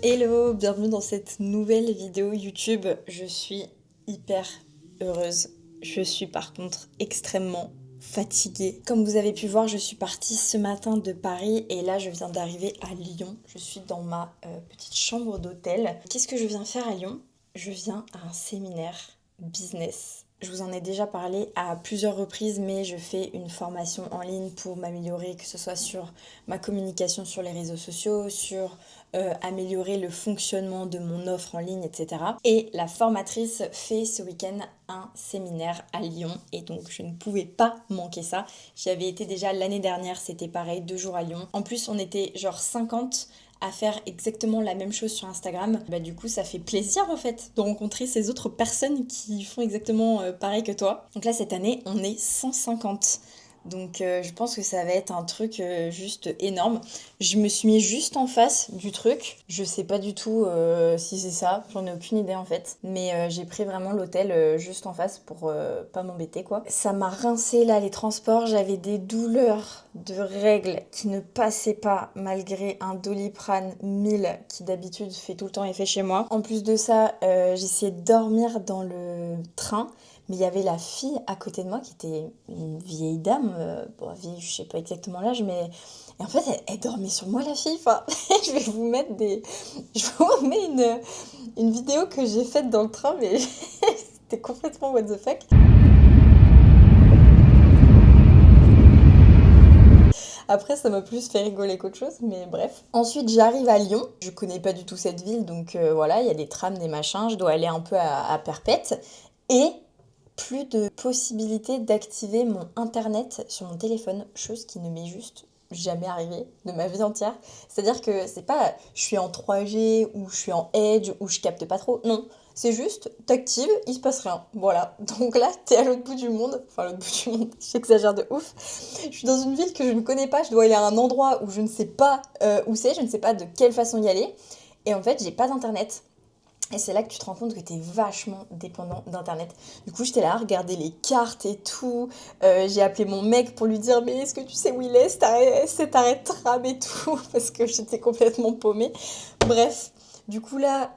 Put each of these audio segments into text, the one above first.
Hello, bienvenue dans cette nouvelle vidéo YouTube. Je suis hyper heureuse. Je suis par contre extrêmement fatiguée. Comme vous avez pu voir, je suis partie ce matin de Paris et là je viens d'arriver à Lyon. Je suis dans ma petite chambre d'hôtel. Qu'est-ce que je viens faire à Lyon? Je viens à un séminaire business. Je vous en ai déjà parlé à plusieurs reprises, mais je fais une formation en ligne pour m'améliorer, que ce soit sur ma communication sur les réseaux sociaux, sur améliorer le fonctionnement de mon offre en ligne, etc. Et la formatrice fait ce week-end un séminaire à Lyon et donc je ne pouvais pas manquer ça. J'y avais été déjà l'année dernière, c'était pareil, 2 jours à Lyon. En plus, on était genre 50 à faire exactement la même chose sur Instagram. Bah du coup ça fait plaisir en fait de rencontrer ces autres personnes qui font exactement pareil que toi. Donc là cette année on est 150. Donc je pense que ça va être un truc juste énorme. Je me suis mis juste en face du truc. Je sais pas du tout si c'est ça, j'en ai aucune idée en fait. Mais j'ai pris vraiment l'hôtel juste en face pour pas m'embêter quoi. Ça m'a rincé là les transports, j'avais des douleurs de règles qui ne passaient pas malgré un Doliprane 1000 qui d'habitude fait tout le temps effet chez moi. En plus de ça, j'essayais de dormir dans le train. Mais il y avait la fille à côté de moi qui était une vieille dame, bon, vieille, je sais pas exactement l'âge, mais... Et en fait, elle dormait sur moi, la fille. Enfin, je vais vous mettre Je vous mets une vidéo que j'ai faite dans le train, mais c'était complètement what the fuck. Après, ça m'a plus fait rigoler qu'autre chose, mais bref. Ensuite, j'arrive à Lyon. Je connais pas du tout cette ville, donc voilà, il y a des trams, des machins. Je dois aller un peu à Perpète. Et... plus de possibilité d'activer mon internet sur mon téléphone, chose qui ne m'est juste jamais arrivée de ma vie entière. C'est-à-dire que c'est pas je suis en 3G ou je suis en Edge ou je capte pas trop, non. C'est juste, t'actives, il se passe rien. Voilà. Donc là, t'es à l'autre bout du monde. Enfin, à l'autre bout du monde, j'exagère de ouf. Je suis dans une ville que je ne connais pas, je dois aller à un endroit où je ne sais pas où c'est, je ne sais pas de quelle façon y aller. Et en fait, j'ai pas d'internet. Et c'est là que tu te rends compte que t'es vachement dépendant d'internet. Du coup, j'étais là à regarder les cartes et tout. J'ai appelé mon mec pour lui dire mais est-ce que tu sais où il est cet arrêt de tram et tout parce que j'étais complètement paumée. Bref, du coup là,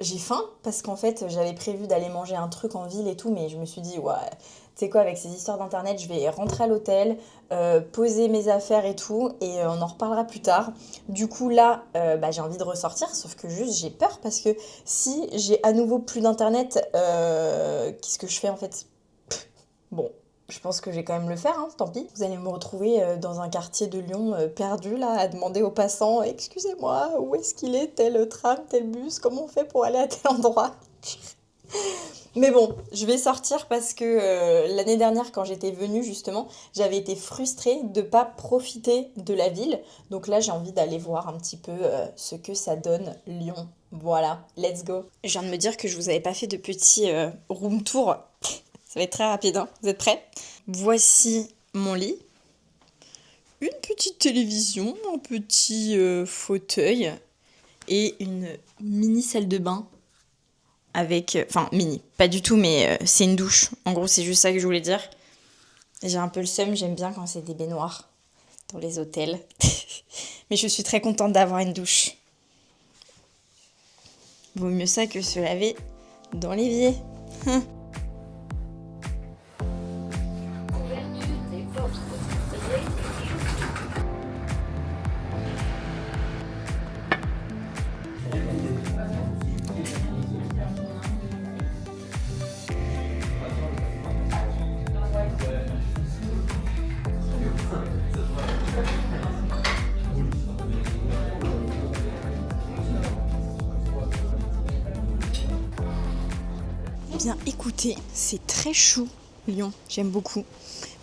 j'ai faim parce qu'en fait j'avais prévu d'aller manger un truc en ville et tout, mais je me suis dit ouais, tu sais quoi, avec ces histoires d'internet, je vais rentrer à l'hôtel, poser mes affaires et tout, et on en reparlera plus tard. Du coup là, j'ai envie de ressortir, sauf que juste j'ai peur parce que si j'ai à nouveau plus d'internet, qu'est-ce que je fais en fait? Bon, je pense que je vais quand même le faire, hein, tant pis. Vous allez me retrouver dans un quartier de Lyon perdu là, à demander aux passants excusez-moi, où est-ce qu'il est, tel tram, tel bus, comment on fait pour aller à tel endroit? Mais bon, je vais sortir parce que l'année dernière, quand j'étais venue justement, j'avais été frustrée de ne pas profiter de la ville. Donc là, j'ai envie d'aller voir un petit peu ce que ça donne Lyon. Voilà, let's go. Je viens de me dire que je vous avais pas fait de petit room tour. Ça va être très rapide, hein. Vous êtes prêts? Voici mon lit. Une petite télévision, un petit fauteuil et une mini salle de bain. Avec... Enfin, mini. Pas du tout, mais c'est une douche. En gros, c'est juste ça que je voulais dire. J'ai un peu le seum, j'aime bien quand c'est des baignoires dans les hôtels. Mais je suis très contente d'avoir une douche. Vaut mieux ça que se laver dans l'évier. bien écouté, c'est très chou Lyon, j'aime beaucoup.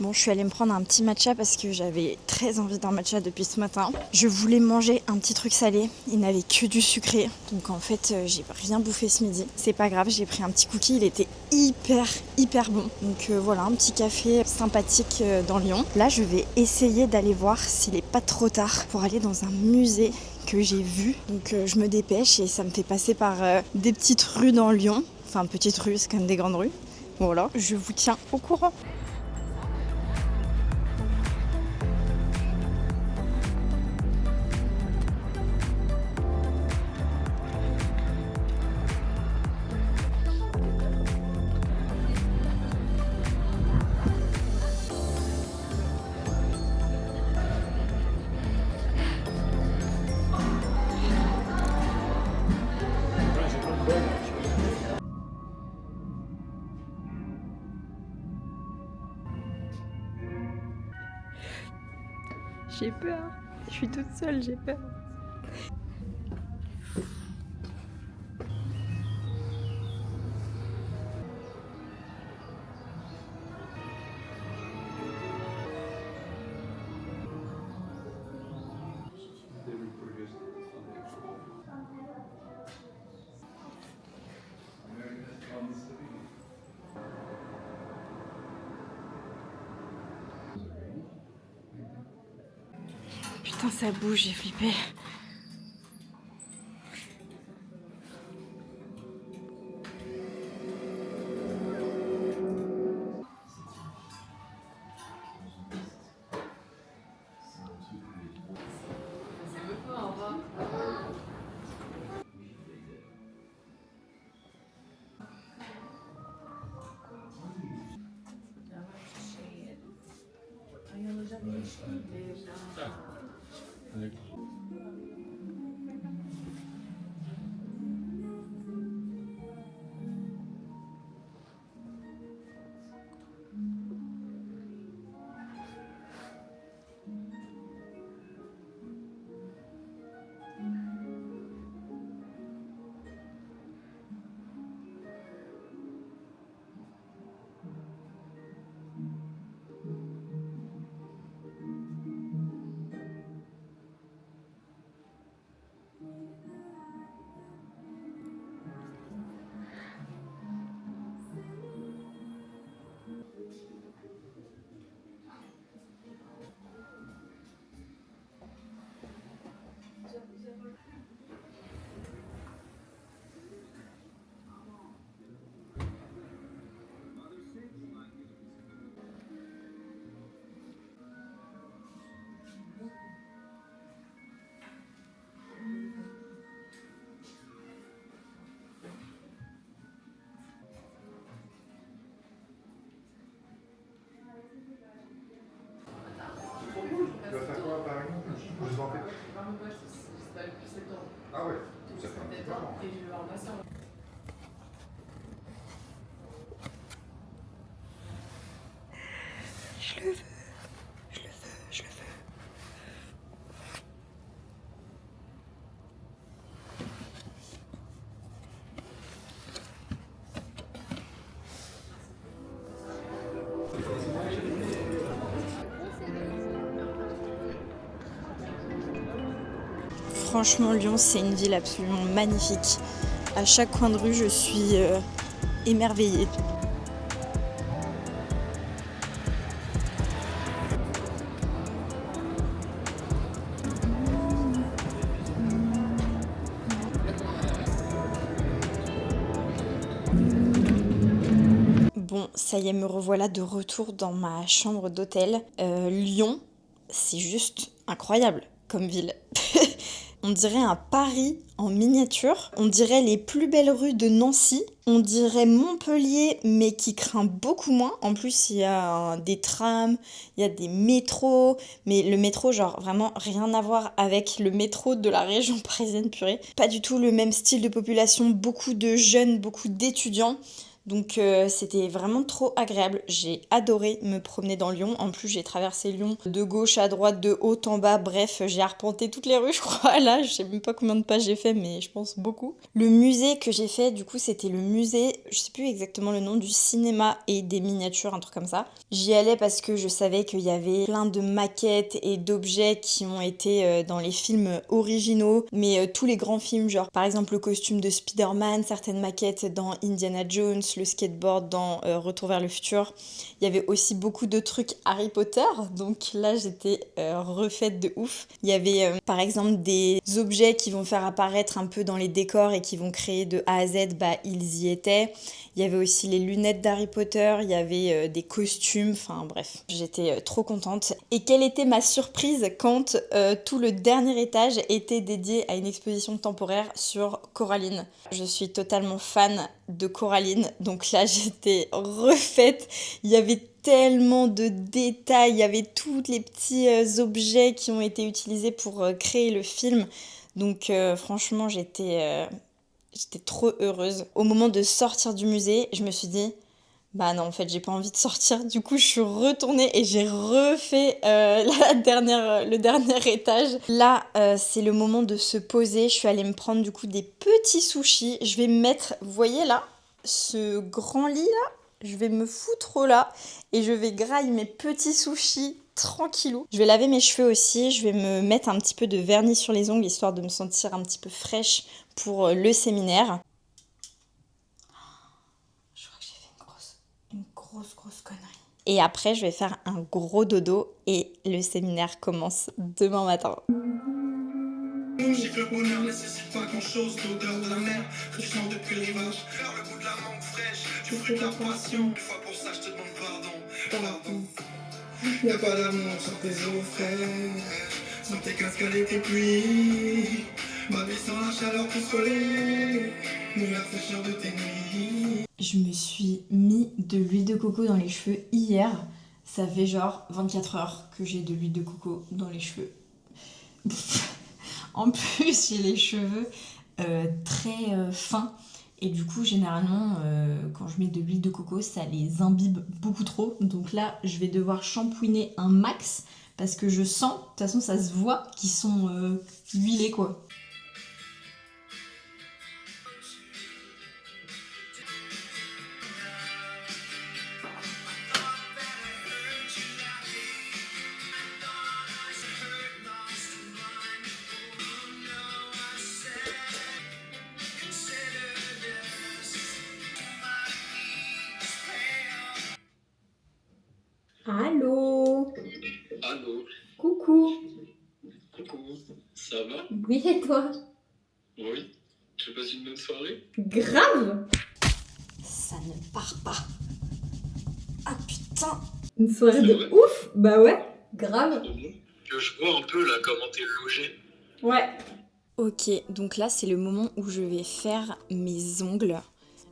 Bon, je suis allée me prendre un petit matcha parce que j'avais très envie d'un matcha depuis ce matin. Je voulais manger un petit truc salé, il n'avait que du sucré. Donc en fait, j'ai rien bouffé ce midi. C'est pas grave, j'ai pris un petit cookie, il était hyper bon. Donc voilà, un petit café sympathique dans Lyon. Là, je vais essayer d'aller voir s'il est pas trop tard pour aller dans un musée que j'ai vu. Donc je me dépêche et ça me fait passer par des petites rues dans Lyon. Enfin, petites rues, c'est quand même des grandes rues. Voilà, je vous tiens au courant. J'ai peur, je suis toute seule, j'ai peur. Putain, ça bouge, j'ai flippé. Tu vas faire quoi par exemple? Je vous en fais. Ah ouais, ça fait un petit moment. Je le veux, je le veux. Franchement, Lyon, c'est une ville absolument magnifique. À chaque coin de rue, je suis émerveillée. Bon, ça y est, me revoilà de retour dans ma chambre d'hôtel. Lyon, c'est juste incroyable comme ville. On dirait un Paris en miniature. On dirait les plus belles rues de Nancy. On dirait Montpellier, mais qui craint beaucoup moins. En plus, il y a des trams, il y a des métros. Mais le métro, genre, vraiment rien à voir avec le métro de la région parisienne, purée. Pas du tout le même style de population. Beaucoup de jeunes, beaucoup d'étudiants. Donc c'était vraiment trop agréable. J'ai adoré me promener dans Lyon. En plus, j'ai traversé Lyon de gauche à droite, de haut en bas. Bref, j'ai arpenté toutes les rues, je crois. Là, je sais même pas combien de pas j'ai fait, mais je pense beaucoup. Le musée que j'ai fait, du coup, c'était le musée, je sais plus exactement le nom, du cinéma et des miniatures, un truc comme ça. J'y allais parce que je savais qu'il y avait plein de maquettes et d'objets qui ont été dans les films originaux, mais tous les grands films, genre par exemple le costume de Spider-Man, certaines maquettes dans Indiana Jones, le skateboard dans Retour vers le futur. Il y avait aussi beaucoup de trucs Harry Potter, donc là j'étais refaite de ouf. Il y avait par exemple des objets qui vont faire apparaître un peu dans les décors et qui vont créer de A à Z, bah ils y étaient. Il y avait aussi les lunettes d'Harry Potter, il y avait des costumes, enfin bref, j'étais trop contente. Et quelle était ma surprise quand tout le dernier étage était dédié à une exposition temporaire sur Coraline. Je suis totalement fan de Coraline, donc là j'étais refaite. Il y avait tellement de détails, il y avait tous les petits objets qui ont été utilisés pour créer le film. Donc franchement j'étais trop heureuse. Au moment de sortir du musée, je me suis dit, bah non, en fait, j'ai pas envie de sortir. Du coup, je suis retournée et j'ai refait le dernier étage. Là, c'est le moment de se poser. Je suis allée me prendre du coup des petits sushis. Je vais me mettre, vous voyez là, ce grand lit là, je vais me foutre au là et je vais grailler mes petits sushis tranquillou. Je vais laver mes cheveux aussi. Je vais me mettre un petit peu de vernis sur les ongles histoire de me sentir un petit peu fraîche pour le séminaire. Je crois que j'ai fait une grosse connerie. Et après, je vais faire un gros dodo et le séminaire commence demain matin. J'ai fait le bonheur, nécessite pas grand chose, l'odeur de la mer, que je sens depuis le rivage. Le goût de la mangue fraîche, tu ferais de la passion. Une fois pour ça, je te demande pardon. Y'a pas d'amour sans tes eaux fraîches, sans tes cascades et tes pluies. Ma vie sans la chaleur du soleil, ni la fraîcheur de tes nuits. Je me suis mis de l'huile de coco dans les cheveux hier. Ça fait genre 24 heures que j'ai de l'huile de coco dans les cheveux. En plus, j'ai les cheveux très fins. Et du coup, généralement, quand je mets de l'huile de coco, ça les imbibe beaucoup trop. Donc là, je vais devoir shampouiner un max parce que je sens, de toute façon, ça se voit qu'ils sont huilés, quoi. Allô? Allô, Coucou. coucou, ça va? Oui, et toi? Oui, tu passes une bonne soirée? Grave. Ça ne part pas. Ah putain. Une soirée de ouf. Bah ouais, grave. Que je vois un peu là comment t'es logé. Ouais. Ok, donc là c'est le moment où je vais faire mes ongles.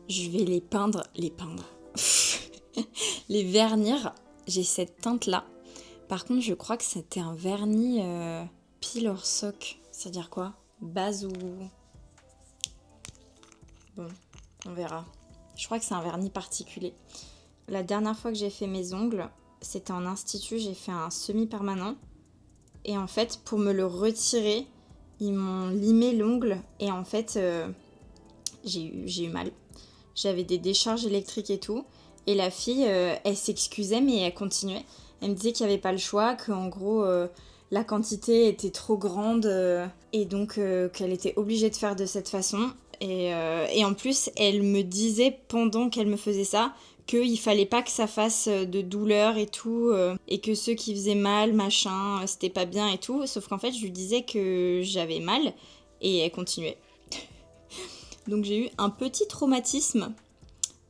Je vais les peindre. Les vernir. J'ai cette teinte là. Par contre, je crois que c'était un vernis peel or sock. C'est-à-dire quoi? Base ou... Bon, on verra. Je crois que c'est un vernis particulier. La dernière fois que j'ai fait mes ongles, c'était en institut, j'ai fait un semi-permanent. Et en fait, pour me le retirer, ils m'ont limé l'ongle. Et en fait, j'ai eu mal. J'avais des décharges électriques et tout. Et la fille, elle s'excusait, mais elle continuait. Elle me disait qu'il n'y avait pas le choix, qu'en gros, la quantité était trop grande. Et donc, qu'elle était obligée de faire de cette façon. Et en plus, elle me disait, pendant qu'elle me faisait ça, qu'il fallait pas que ça fasse de douleur et tout, et que ceux qui faisaient mal, machin, c'était pas bien et tout. Sauf qu'en fait, je lui disais que j'avais mal, et elle continuait. Donc j'ai eu un petit traumatisme.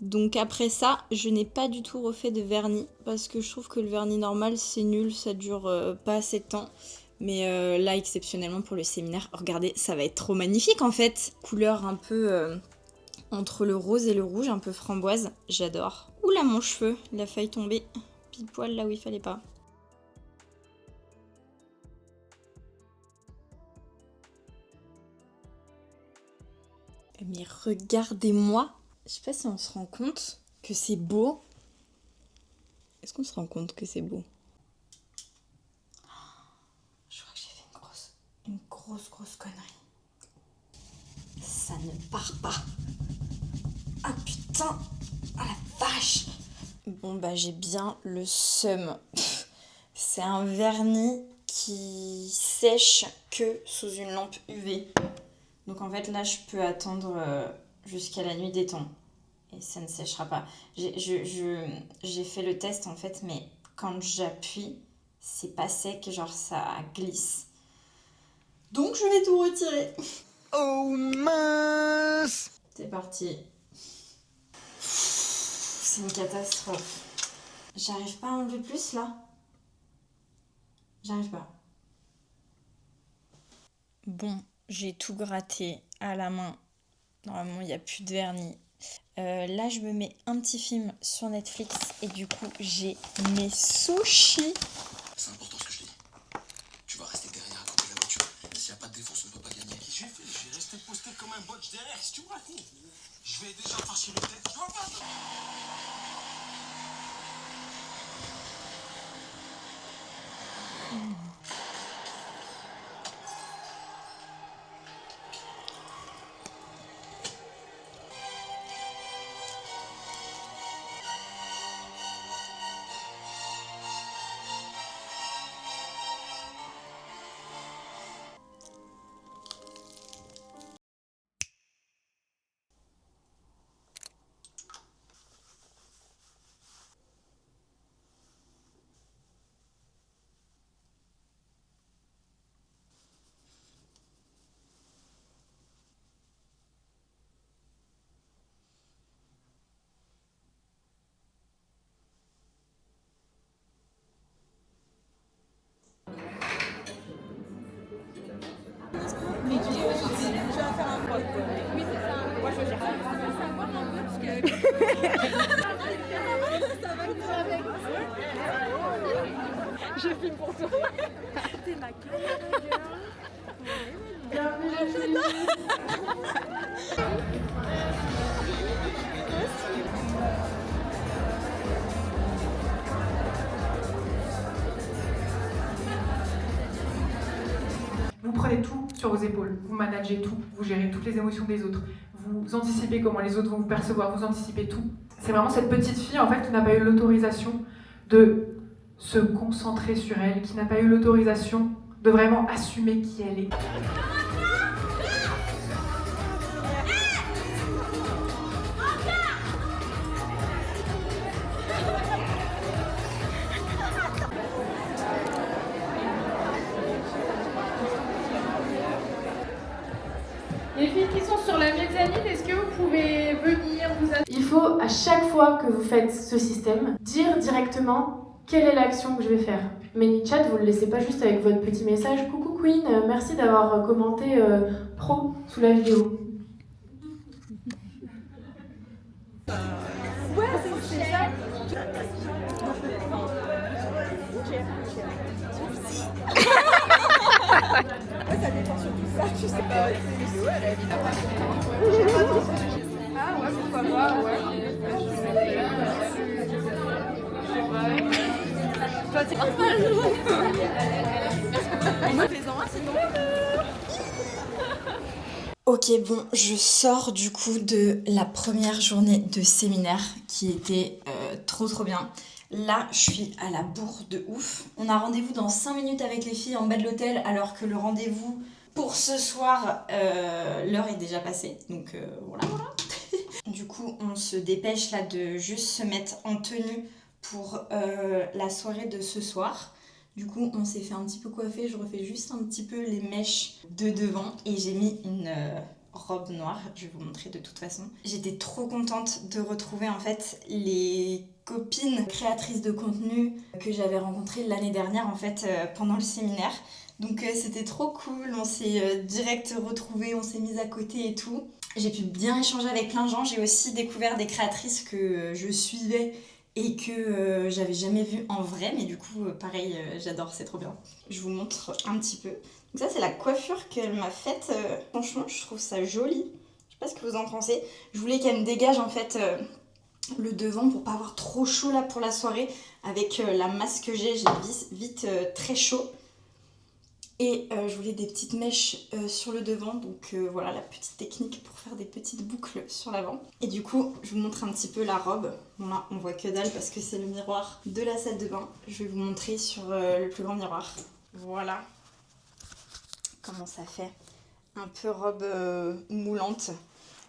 Donc après ça, je n'ai pas du tout refait de vernis, parce que je trouve que le vernis normal, c'est nul, ça dure pas assez de temps. Mais là, exceptionnellement pour le séminaire, regardez, ça va être trop magnifique en fait. Couleur un peu entre le rose et le rouge, un peu framboise, j'adore. Oula, mon cheveu, il a failli tomber pile poil là où il fallait pas. Mais regardez-moi Je sais pas si on se rend compte que c'est beau. Est-ce qu'on se rend compte que c'est beau? Je crois que j'ai fait une grosse connerie. Ça ne part pas. Ah putain! Ah la vache! Bon bah j'ai bien le seum. C'est un vernis qui sèche que sous une lampe UV. Donc en fait là je peux attendre jusqu'à la nuit des temps. Et ça ne séchera pas. J'ai fait le test en fait, mais quand j'appuie, c'est pas sec, genre ça glisse. Donc je vais tout retirer. Oh mince! C'est parti. C'est une catastrophe. J'arrive pas à enlever plus là. J'arrive pas. Bon, j'ai tout gratté à la main. Normalement, il n'y a plus de vernis. Là, je me mets un petit film sur Netflix et du coup, j'ai mes sushis. C'est important ce que je te dis. Tu vas rester derrière à côté de la voiture. S'il n'y a pas de défense, on ne peut pas gagner. Qu'est-ce que j'ai fait? Je vais rester posté comme un botch derrière. Si tu me racontes, je vais déjà farcir le tête. Je vois pas. Je filme pour toi. T'es ma caméra girl. Vous prenez tout sur vos épaules, vous managez tout, vous gérez toutes les émotions des autres, vous anticipez comment les autres vont vous percevoir, vous anticipez tout. C'est vraiment cette petite fille en fait qui n'a pas eu l'autorisation de se concentrer sur elle, qui n'a pas eu l'autorisation de vraiment assumer qui elle est. Les filles qui sont sur la mezzanine, est-ce que vous pouvez venir vous asseoir? Il faut à chaque fois que vous faites ce système, dire directement quelle est l'action que je vais faire. ManyChat, vous ne le laissez pas juste avec votre petit message. Coucou Queen, merci d'avoir commenté pro sous la vidéo. Ouais, c'est ça. Ouais, ça dépend surtout ça, je sais pas. C'est vidéo, elle a évidemment. Ah ouais, pourquoi pas, ouais. Toi, t'es moi, fais-en un, sinon. Ok, bon, je sors du coup de la première journée de séminaire qui était trop bien. Là, je suis à la bourre de ouf. On a rendez-vous dans 5 minutes avec les filles en bas de l'hôtel alors que le rendez-vous pour ce soir, l'heure est déjà passée. Donc voilà. Du coup, on se dépêche là de juste se mettre en tenue pour la soirée de ce soir. Du coup, on s'est fait un petit peu coiffer. Je refais juste un petit peu les mèches de devant et j'ai mis une robe noire. Je vais vous montrer de toute façon. J'étais trop contente de retrouver en fait les copines créatrices de contenu que j'avais rencontrées l'année dernière en fait pendant le séminaire. Donc c'était trop cool. On s'est direct retrouvés, on s'est mis à côté et tout. J'ai pu bien échanger avec plein de gens. J'ai aussi découvert des créatrices que je suivais et que j'avais jamais vu en vrai, mais du coup pareil, j'adore, c'est trop bien. Je vous montre un petit peu. Donc ça c'est la coiffure qu'elle m'a faite, franchement je trouve ça joli. Je sais sais pas ce que vous en pensez. Je voulais qu'elle me dégage en fait le devant pour pas avoir trop chaud là pour la soirée. Avec la masse que j'ai vite très chaud. Et je voulais des petites mèches sur le devant, donc voilà la petite technique pour faire des petites boucles sur l'avant. Et du coup, je vous montre un petit peu la robe. Bon là, on voit que dalle parce que c'est le miroir de la salle de bain. Je vais vous montrer sur le plus grand miroir. Voilà comment ça fait. Un peu robe moulante.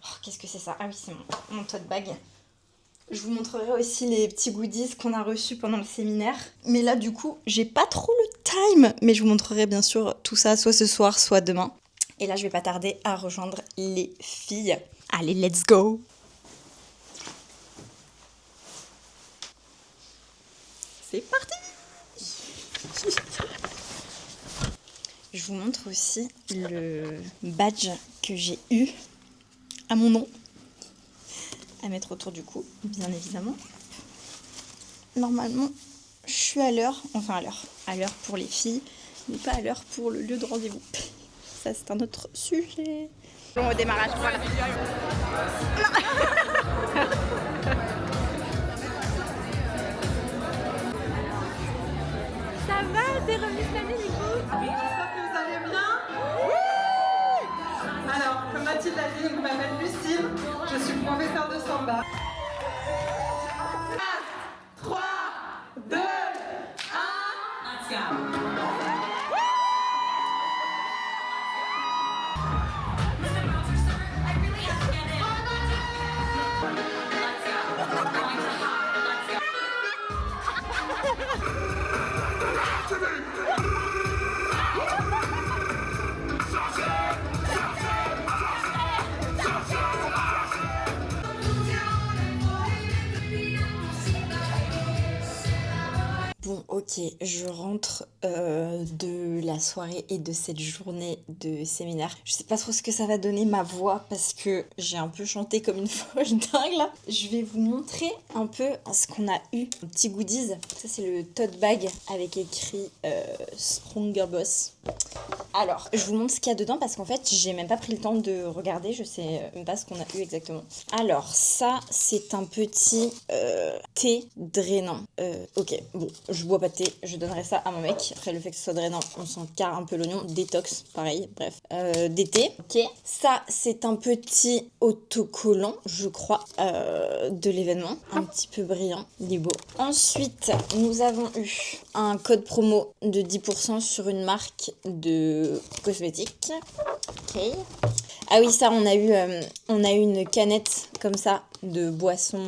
Oh, qu'est-ce que c'est ça? Ah oui, c'est mon tote bag. Je vous montrerai aussi les petits goodies qu'on a reçus pendant le séminaire. Mais là, du coup, j'ai pas trop le time. Mais je vous montrerai bien sûr tout ça, soit ce soir, soit demain. Et là, je vais pas tarder à rejoindre les filles. Allez, let's go! C'est parti! Je vous montre aussi le badge que j'ai eu à mon nom. À mettre autour du cou, bien évidemment. Normalement, je suis à l'heure, enfin à l'heure pour les filles, mais pas à l'heure pour le lieu de rendez-vous. Ça, c'est un autre sujet. Bon, au démarrage, voilà. Ça va, t'es revenue cette année, du coup? J'espère que vous allez bien. Oui. Alors, comme Mathilde l'a dit, je m'appelle Lucille, je suis professeure de samba. 3, 2, 1, let's go. Bon, ok, je rentre de la soirée et de cette journée de séminaire. Je sais pas trop ce que ça va donner ma voix parce que j'ai un peu chanté comme une folle dingue là. Je vais vous montrer un peu ce qu'on a eu. Un petit goodies. Ça, c'est le tote bag avec écrit Stronger Boss. Alors, je vous montre ce qu'il y a dedans parce qu'en fait, j'ai même pas pris le temps de regarder. Je sais même pas ce qu'on a eu exactement. Alors, ça, c'est un petit thé drainant. Ok, bon, je bois pas de thé. Je donnerai ça à mon mec. Après, le fait que ce soit drainant, on s'en carre un peu l'oignon. Détox, pareil, bref. Des thés, ok. Ça, c'est un petit autocollant, je crois, de l'événement. Un petit peu brillant. Il est beau. Ensuite, nous avons eu un code promo de 10% sur une marque de cosmétiques. Ok. Ah oui, ça, on a eu une canette comme ça de boisson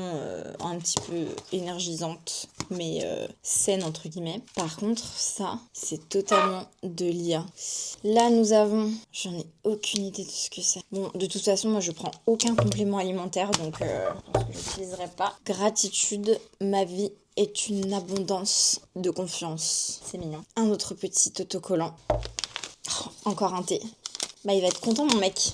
un petit peu énergisante, mais saine entre guillemets. Par contre, ça, c'est totalement de l'IA. Là, nous avons... J'en ai aucune idée de ce que c'est. Bon, de toute façon, moi, je prends aucun complément alimentaire, donc je pense que je n'utiliserai pas. Gratitude, ma vie est une abondance de confiance. C'est mignon. Un autre petit autocollant. Oh, encore un thé. Bah, il va être content, mon mec.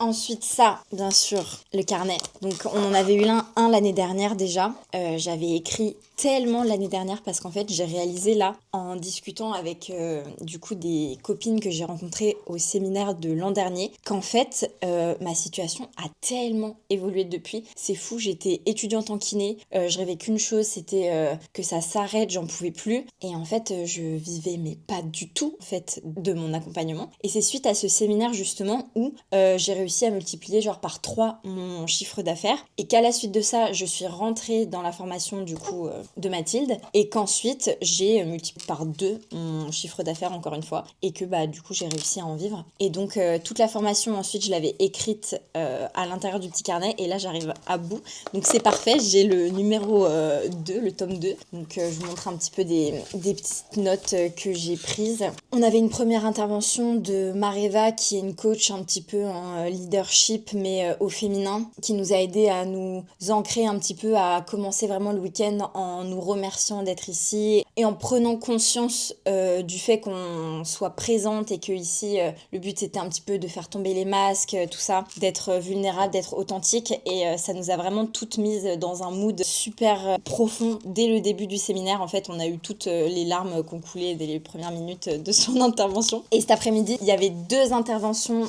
Ensuite, ça, bien sûr, le carnet. Donc, on en avait eu un l'année dernière déjà. J'avais écrit tellement l'année dernière parce qu'en fait, j'ai réalisé là, en discutant avec du coup des copines que j'ai rencontrées au séminaire de l'an dernier, qu'en fait, ma situation a tellement évolué depuis. C'est fou, j'étais étudiante en kiné. Je rêvais qu'une chose, c'était que ça s'arrête, j'en pouvais plus. Et en fait, je vivais, mais pas du tout, en fait, de mon accompagnement. Et c'est suite à ce séminaire, justement, où j'ai réussi à multiplier genre par 3 mon chiffre d'affaires et qu'à la suite de ça je suis rentrée dans la formation du coup de Mathilde et qu'ensuite j'ai multiplié par 2 mon chiffre d'affaires encore une fois et que bah du coup j'ai réussi à en vivre et donc toute la formation ensuite je l'avais écrite à l'intérieur du petit carnet et là j'arrive à bout donc c'est parfait, j'ai le numéro 2, le tome 2 donc je vous montre un petit peu des petites notes que j'ai prises. On avait une première intervention de Mareva qui est une coach un petit peu en leadership mais au féminin qui nous a aidé à nous ancrer un petit peu à commencer vraiment le week-end en nous remerciant d'être ici et en prenant conscience du fait qu'on soit présente et que ici le but c'était un petit peu de faire tomber les masques, tout ça, d'être vulnérable, d'être authentique et ça nous a vraiment toutes mises dans un mood super profond dès le début du séminaire. En fait on a eu toutes les larmes qu'on coulait dès les premières minutes de son intervention et cet après-midi il y avait 2 interventions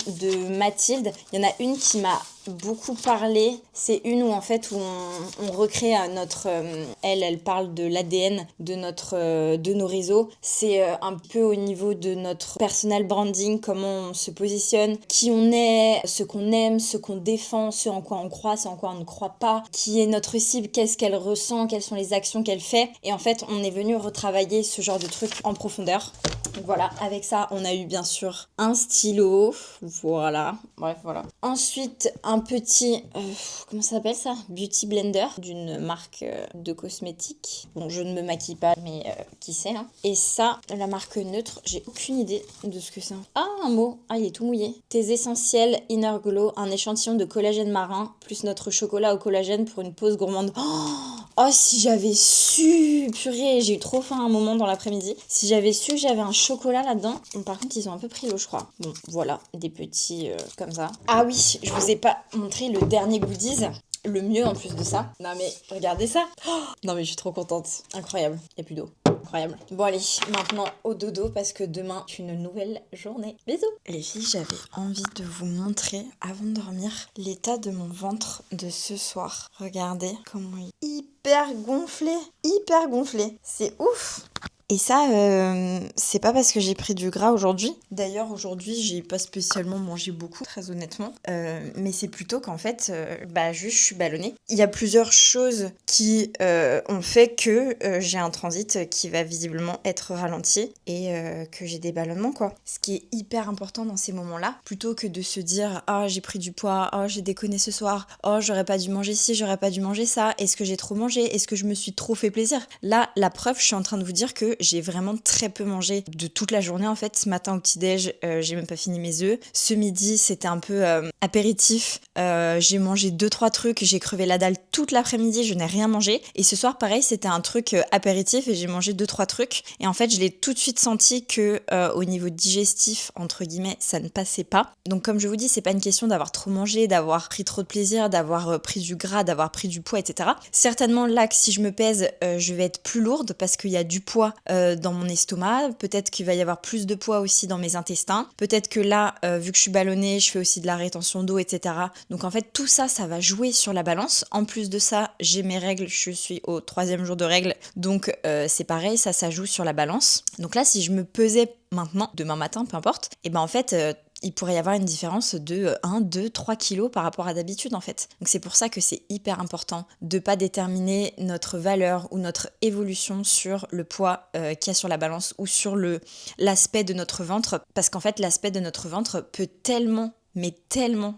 de Mathilde. Il y en a une qui m'a beaucoup parlé, c'est une où en fait où on recrée notre... elle parle de l'ADN de nos réseaux. C'est un peu au niveau de notre personal branding, comment on se positionne, qui on est, ce qu'on aime, ce qu'on défend, ce en quoi on croit, ce en quoi on ne croit pas, qui est notre cible, qu'est-ce qu'elle ressent, quelles sont les actions qu'elle fait. Et en fait, on est venu retravailler ce genre de trucs en profondeur. Donc voilà, avec ça, on a eu bien sûr un stylo. Voilà, bref, voilà. Ensuite, un petit... comment ça s'appelle ça? Beauty blender d'une marque de cosmétiques. Bon, je ne me maquille pas, mais qui sait, hein. Et ça, la marque neutre, j'ai aucune idée de ce que c'est. Ah, un mot. Ah, il est tout mouillé. Tes essentiels Inner Glow, un échantillon de collagène marin, plus notre chocolat au collagène pour une pause gourmande. Oh, si j'avais su... Purée, j'ai eu trop faim à un moment dans l'après-midi. Si j'avais su que j'avais un chocolat là-dedans. Bon, par contre, ils ont un peu pris l'eau, je crois. Bon, voilà, des petits comme ça. Ah oui, je vous ai pas montré le dernier goodies. Le mieux en plus de ça. Non mais, regardez ça. Oh, non mais je suis trop contente. Incroyable. Il n'y a plus d'eau. Incroyable. Bon allez, maintenant au dodo parce que demain est une nouvelle journée. Bisous. Les filles, j'avais envie de vous montrer avant de dormir l'état de mon ventre de ce soir. Regardez comment il est hyper gonflé. Hyper gonflé. C'est ouf. Et ça, c'est pas parce que j'ai pris du gras aujourd'hui. D'ailleurs, aujourd'hui, j'ai pas spécialement mangé beaucoup, très honnêtement. Mais c'est plutôt qu'en fait, juste je suis ballonnée. Il y a plusieurs choses qui ont fait que j'ai un transit qui va visiblement être ralenti et que j'ai des ballonnements, quoi. Ce qui est hyper important dans ces moments-là, plutôt que de se dire « Ah, j'ai pris du poids, oh, j'ai déconné ce soir, oh, j'aurais pas dû manger ci, j'aurais pas dû manger ça, est-ce que j'ai trop mangé, est-ce que je me suis trop fait plaisir ?» Là, la preuve, je suis en train de vous dire que j'ai vraiment très peu mangé de toute la journée en fait. Ce matin au petit-déj, j'ai même pas fini mes œufs. Ce midi, c'était un peu apéritif. J'ai mangé 2-3 trucs, j'ai crevé la dalle toute l'après-midi, je n'ai rien mangé. Et ce soir, pareil, c'était un truc apéritif et j'ai mangé 2-3 trucs. Et en fait, je l'ai tout de suite senti que au niveau digestif, entre guillemets, ça ne passait pas. Donc comme je vous dis, c'est pas une question d'avoir trop mangé, d'avoir pris trop de plaisir, d'avoir pris du gras, d'avoir pris du poids, etc. Certainement là que si je me pèse, je vais être plus lourde parce qu'il y a du poids dans mon estomac, peut-être qu'il va y avoir plus de poids aussi dans mes intestins, peut-être que là, vu que je suis ballonnée, je fais aussi de la rétention d'eau, etc. Donc en fait, tout ça, ça va jouer sur la balance. En plus de ça, j'ai mes règles, je suis au 3e jour de règles, donc c'est pareil, ça joue sur la balance. Donc là, si je me pesais maintenant, demain matin, peu importe, et ben en fait... il pourrait y avoir une différence de 1, 2, 3 kilos par rapport à d'habitude en fait. Donc c'est pour ça que c'est hyper important de pas déterminer notre valeur ou notre évolution sur le poids qu'il y a sur la balance ou sur l'aspect de notre ventre. Parce qu'en fait l'aspect de notre ventre peut tellement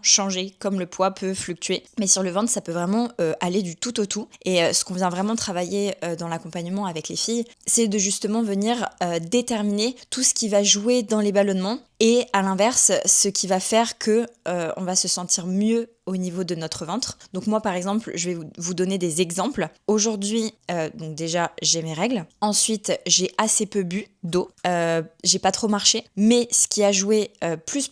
changer comme le poids peut fluctuer. Mais sur le ventre, ça peut vraiment aller du tout au tout. Et ce qu'on vient vraiment travailler dans l'accompagnement avec les filles, c'est de justement venir déterminer tout ce qui va jouer dans les ballonnements et à l'inverse, ce qui va faire que on va se sentir mieux au niveau de notre ventre. Donc moi par exemple, je vais vous donner des exemples. Aujourd'hui, donc déjà j'ai mes règles. Ensuite, j'ai assez peu bu d'eau. J'ai pas trop marché. Mais ce qui a joué plus,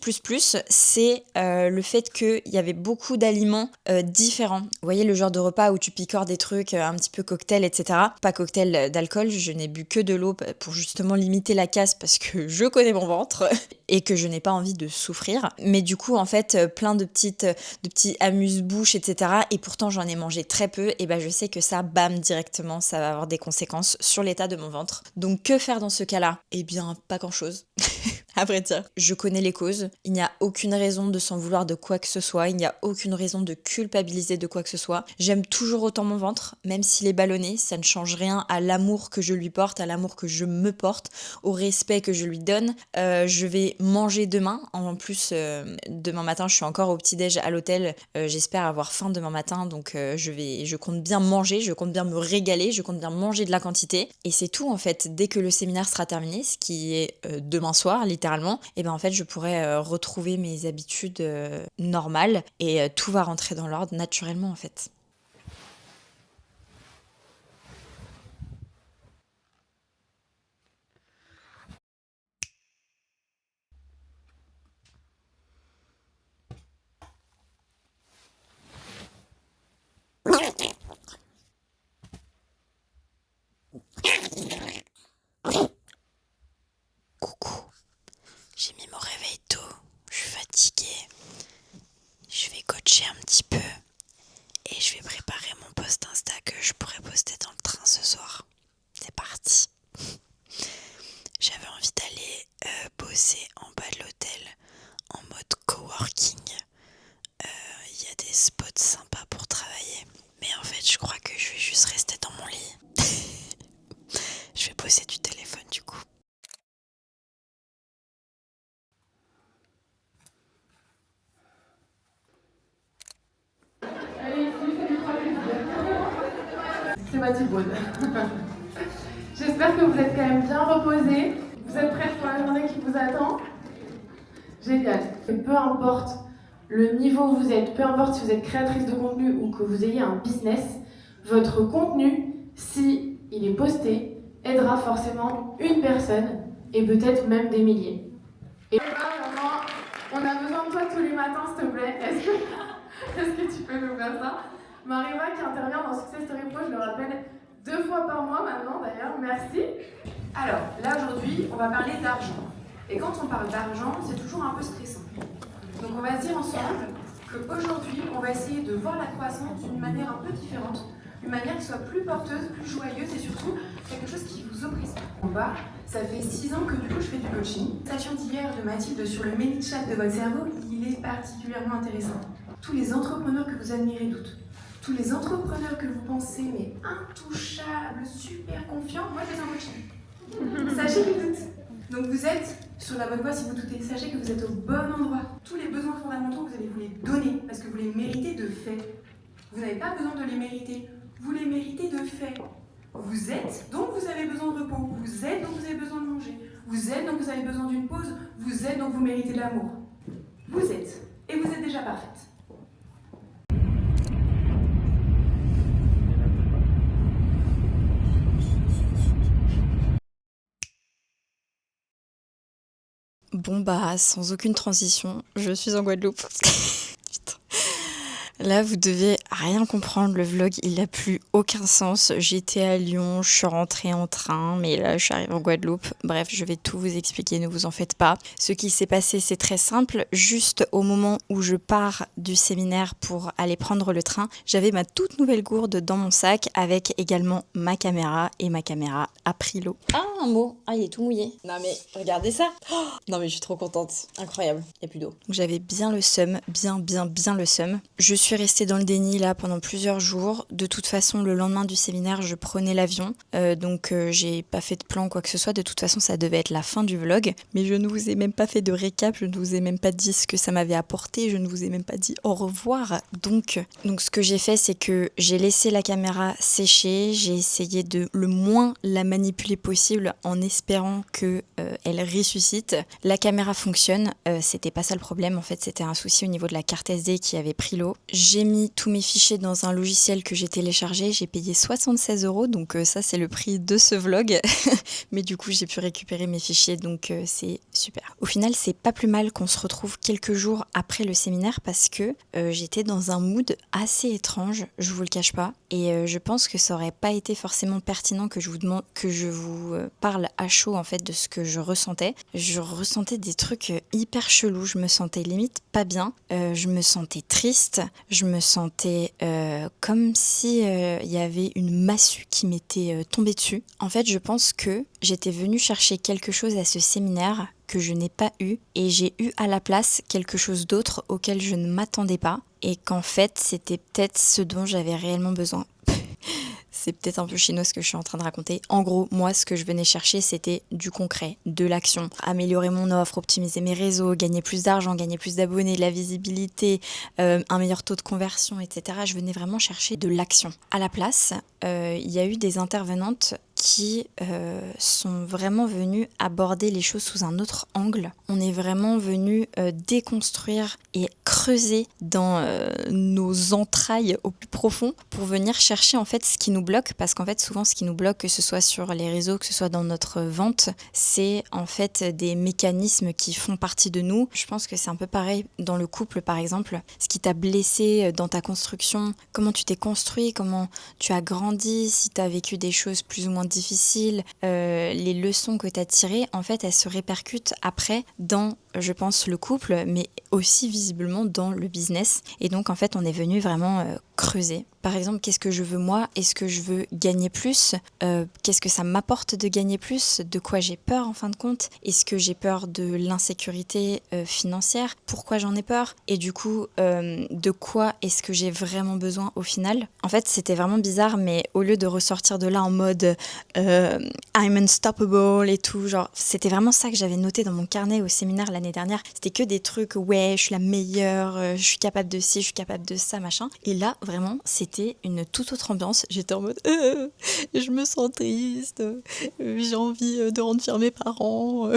c'est le fait qu'il y avait beaucoup d'aliments différents. Vous voyez le genre de repas où tu picores des trucs un petit peu cocktail, etc. Pas cocktail d'alcool, je n'ai bu que de l'eau pour justement limiter la casse parce que je connais mon ventre et que je n'ai pas envie de souffrir. Mais du coup, en fait, plein de petits amuse-bouches, etc. Et pourtant, j'en ai mangé très peu. Et ben, je sais que ça, bam, directement, ça va avoir des conséquences sur l'état de mon ventre. Donc, que faire dans ce cas-là ? Eh bien, pas grand-chose. À vrai dire, je connais les causes. Il n'y a aucune raison de s'en vouloir de quoi que ce soit. Il n'y a aucune raison de culpabiliser de quoi que ce soit. J'aime toujours autant mon ventre, même s'il est ballonné. Ça ne change rien à l'amour que je lui porte, à l'amour que je me porte, au respect que je lui donne. Je vais manger demain. En plus, demain matin, je suis encore au petit-déj à l'hôtel. J'espère avoir faim demain matin. Donc, je compte bien manger. Je compte bien me régaler. Je compte bien manger de la quantité. Et c'est tout, en fait. Dès que le séminaire sera terminé, ce qui est demain soir, littéralement, et ben en fait je pourrais retrouver mes habitudes normales et tout va rentrer dans l'ordre naturellement en fait. Coucou. J'ai mis mon réveil tôt, je suis fatiguée. Je vais coacher un petit peu et je vais préparer mon post Insta que je pourrais poster dans le train ce soir. C'est parti. J'avais envie d'aller bosser en bas de l'hôtel en mode coworking. Il y a des spots sympas pour travailler. Mais en fait, je crois que je vais juste rester dans mon lit. Je vais bosser du téléphone du coup. Allez, ici, ça lui fera plaisir. C'est ma Thibaud. J'espère que vous êtes quand même bien reposés. Vous êtes prêts pour la journée qui vous attend? Génial. Peu importe le niveau où vous êtes, peu importe si vous êtes créatrice de contenu ou que vous ayez un business, votre contenu, si il est posté, aidera forcément une personne et peut-être même des milliers. Et maman, on a besoin de toi tous les matins, s'il te plaît. Est-ce que tu peux nous faire ça? Mariva qui intervient dans Success Story Pro, je le rappelle, 2 fois par mois maintenant d'ailleurs, merci. Alors, là aujourd'hui, on va parler d'argent. Et quand on parle d'argent, c'est toujours un peu stressant. Donc on va se dire ensemble qu'aujourd'hui, on va essayer de voir la croissance d'une manière un peu différente, une manière qui soit plus porteuse, plus joyeuse et surtout quelque chose qui vous oppresse pas. En bas, ça fait 6 ans que du coup je fais du coaching. La session d'hier de Mathilde sur le ManyChat de votre cerveau, il est particulièrement intéressant. Tous les entrepreneurs que vous admirez doutent. Tous les entrepreneurs que vous pensez mais intouchables, super confiants, moi je les en coaching. Sachez qu'ils doutent. Donc vous êtes sur la bonne voie si vous doutez. Sachez que vous êtes au bon endroit. Tous les besoins fondamentaux, vous allez vous les donner parce que vous les méritez de fait. Vous n'avez pas besoin de les mériter. Vous les méritez de fait. Vous êtes, donc vous avez besoin de repos. Vous êtes, donc vous avez besoin de manger. Vous êtes, donc vous avez besoin d'une pause. Vous êtes, donc vous méritez de l'amour. Vous êtes. Et vous êtes déjà parfaite. Bon bah, sans aucune transition, je suis en Guadeloupe. Putain. Là, vous devez rien comprendre, le vlog, il n'a plus aucun sens. J'étais à Lyon, je suis rentrée en train, mais là, je suis arrivée en Guadeloupe. Bref, je vais tout vous expliquer, ne vous en faites pas. Ce qui s'est passé, c'est très simple. Juste au moment où je pars du séminaire pour aller prendre le train, j'avais ma toute nouvelle gourde dans mon sac avec également ma caméra et ma caméra a pris l'eau. Ah, un mot. Ah, il est tout mouillé. Non mais, regardez ça. Oh, non mais je suis trop contente. Incroyable. Il n'y a plus d'eau. Donc j'avais bien le seum, bien le seum. Je suis restée dans le déni là pendant plusieurs jours. De toute façon, le lendemain du séminaire, je prenais l'avion. Donc j'ai pas fait de plan quoi que ce soit. De toute façon, ça devait être la fin du vlog. Mais je ne vous ai même pas fait de récap. Je ne vous ai même pas dit ce que ça m'avait apporté. Je ne vous ai même pas dit au revoir. Donc ce que j'ai fait, c'est que j'ai laissé la caméra sécher. J'ai essayé de le moins la manipuler possible en espérant que elle ressuscite. La caméra fonctionne. C'était pas ça le problème. En fait, c'était un souci au niveau de la carte SD qui avait pris l'eau. J'ai mis tous mes fichiers dans un logiciel que j'ai téléchargé. J'ai payé 76 €. Donc ça, c'est le prix de ce vlog. Mais du coup, j'ai pu récupérer mes fichiers. Donc c'est super. Au final, c'est pas plus mal qu'on se retrouve quelques jours après le séminaire parce que j'étais dans un mood assez étrange. Je vous le cache pas. Et je pense que ça aurait pas été forcément pertinent que je vous parle à chaud en fait de ce que je ressentais. Je ressentais des trucs hyper chelous. Je me sentais limite pas bien. Je me sentais triste. Je me sentais comme si il y avait une massue qui m'était tombée dessus. En fait, je pense que j'étais venue chercher quelque chose à ce séminaire que je n'ai pas eu et j'ai eu à la place quelque chose d'autre auquel je ne m'attendais pas et qu'en fait, c'était peut-être ce dont j'avais réellement besoin. C'est peut-être un peu chinois ce que je suis en train de raconter. En gros, moi, ce que je venais chercher, c'était du concret, de l'action. Améliorer mon offre, optimiser mes réseaux, gagner plus d'argent, gagner plus d'abonnés, de la visibilité, un meilleur taux de conversion, etc. Je venais vraiment chercher de l'action. À la place, il y a eu des intervenantes qui sont vraiment venues aborder les choses sous un autre angle. On est vraiment venu déconstruire et creuser dans nos entrailles au plus profond pour venir chercher en fait ce qui nous bloque, parce qu'en fait souvent ce qui nous bloque, que ce soit sur les réseaux, que ce soit dans notre vente, c'est en fait des mécanismes qui font partie de nous. Je pense que c'est un peu pareil dans le couple par exemple. Ce qui t'a blessé dans ta construction, comment tu t'es construit, comment tu as grandi, si tu as vécu des choses plus ou moins difficiles, les leçons que tu as tirées, en fait, elles se répercutent après dans je pense, le couple, mais aussi visiblement dans le business. Et donc, en fait, on est venu vraiment creuser. Par exemple, qu'est-ce que je veux moi? Est-ce que je veux gagner plus? Qu'est-ce que ça m'apporte de gagner plus? De quoi j'ai peur en fin de compte? Est-ce que j'ai peur de l'insécurité financière? Pourquoi j'en ai peur? Et du coup, de quoi est-ce que j'ai vraiment besoin au final? En fait, c'était vraiment bizarre, mais au lieu de ressortir de là en mode I'm unstoppable et tout, genre, c'était vraiment ça que j'avais noté dans mon carnet au séminaire l'année dernière. C'était que des trucs, ouais, je suis la meilleure, je suis capable de ci, je suis capable de ça, machin. Et là, vraiment, c'était une toute autre ambiance. J'étais en mode je me sens triste, j'ai envie de rendre fiers mes parents.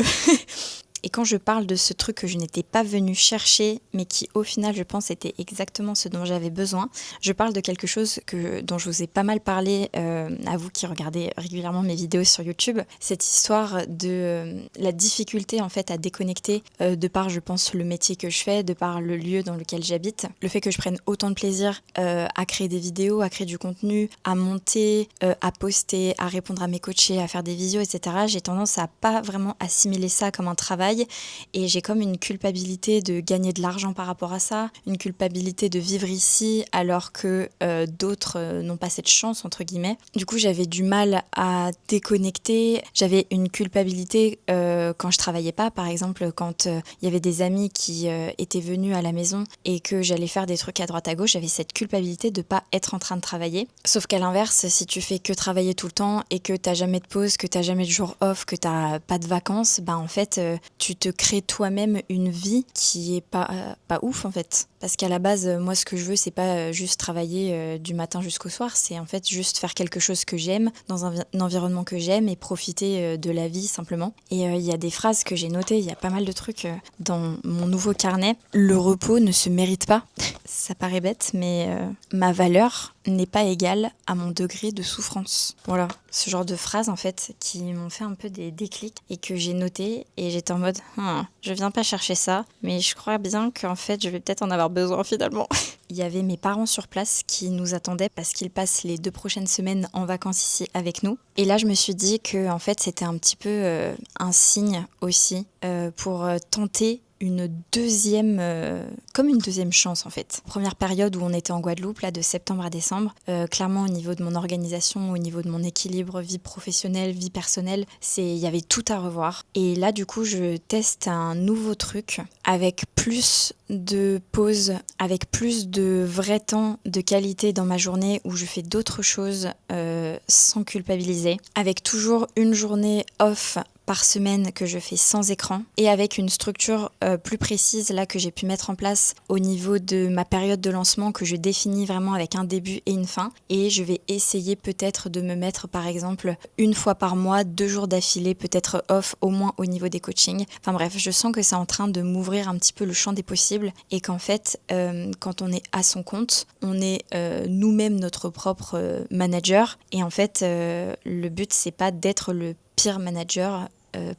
Et quand je parle de ce truc que je n'étais pas venue chercher, mais qui au final, je pense, était exactement ce dont j'avais besoin, je parle de quelque chose dont je vous ai pas mal parlé à vous qui regardez régulièrement mes vidéos sur YouTube. Cette histoire de la difficulté en fait à déconnecter de par, je pense, le métier que je fais, de par le lieu dans lequel j'habite. Le fait que je prenne autant de plaisir à créer des vidéos, à créer du contenu, à monter, à poster, à répondre à mes coachés, à faire des visios, etc. J'ai tendance à pas vraiment assimiler ça comme un travail. Et j'ai comme une culpabilité de gagner de l'argent par rapport à ça, une culpabilité de vivre ici alors que d'autres n'ont pas cette chance, entre guillemets. Du coup, j'avais du mal à déconnecter. J'avais une culpabilité quand je travaillais pas, par exemple, quand il y avait des amis qui étaient venus à la maison et que j'allais faire des trucs à droite à gauche, j'avais cette culpabilité de pas être en train de travailler. Sauf qu'à l'inverse, si tu fais que travailler tout le temps et que t'as jamais de pause, que t'as jamais de jour off, que t'as pas de vacances, bah en fait, tu te crées toi-même une vie qui est pas ouf en fait. Parce qu'à la base, moi ce que je veux, c'est pas juste travailler du matin jusqu'au soir, c'est en fait juste faire quelque chose que j'aime, dans un environnement que j'aime et profiter de la vie simplement. Et il y a des phrases que j'ai notées, il y a pas mal de trucs dans mon nouveau carnet. Le repos ne se mérite pas. Ça paraît bête, mais ma valeur n'est pas égale à mon degré de souffrance. Voilà, ce genre de phrases en fait qui m'ont fait un peu des déclics et que j'ai noté et j'étais en mode je viens pas chercher ça, mais je crois bien qu'en fait je vais peut-être en avoir besoin finalement. Il y avait mes parents sur place qui nous attendaient parce qu'ils passent les 2 prochaines semaines en vacances ici avec nous. Et là je me suis dit que en fait c'était un petit peu un signe aussi pour tenter comme une deuxième chance en fait. Première période où on était en Guadeloupe, là de septembre à décembre, clairement au niveau de mon organisation, au niveau de mon équilibre, vie professionnelle, vie personnelle, il y avait tout à revoir. Et là du coup je teste un nouveau truc avec plus de pauses, avec plus de vrai temps de qualité dans ma journée où je fais d'autres choses sans culpabiliser, avec toujours une journée off par semaine que je fais sans écran et avec une structure plus précise là que j'ai pu mettre en place au niveau de ma période de lancement que je définis vraiment avec un début et une fin. Et je vais essayer peut-être de me mettre par exemple une fois par mois, 2 jours d'affilée, peut-être off au moins au niveau des coachings. Enfin bref, je sens que c'est en train de m'ouvrir un petit peu le champ des possibles et qu'en fait quand on est à son compte, on est nous-mêmes notre propre manager et en fait le but c'est pas d'être le pire manager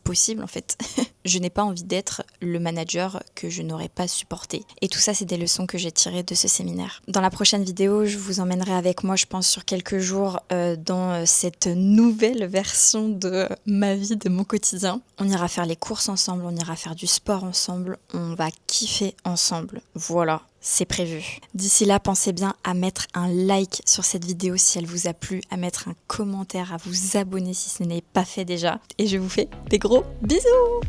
possible en fait. Je n'ai pas envie d'être le manager que je n'aurais pas supporté. Et tout ça, c'est des leçons que j'ai tirées de ce séminaire. Dans la prochaine vidéo, je vous emmènerai avec moi, je pense, sur quelques jours dans cette nouvelle version de ma vie, de mon quotidien. On ira faire les courses ensemble, on ira faire du sport ensemble, on va kiffer ensemble. Voilà. C'est prévu. D'ici là, pensez bien à mettre un like sur cette vidéo si elle vous a plu, à mettre un commentaire, à vous abonner si ce n'est pas fait déjà. Et je vous fais des gros bisous!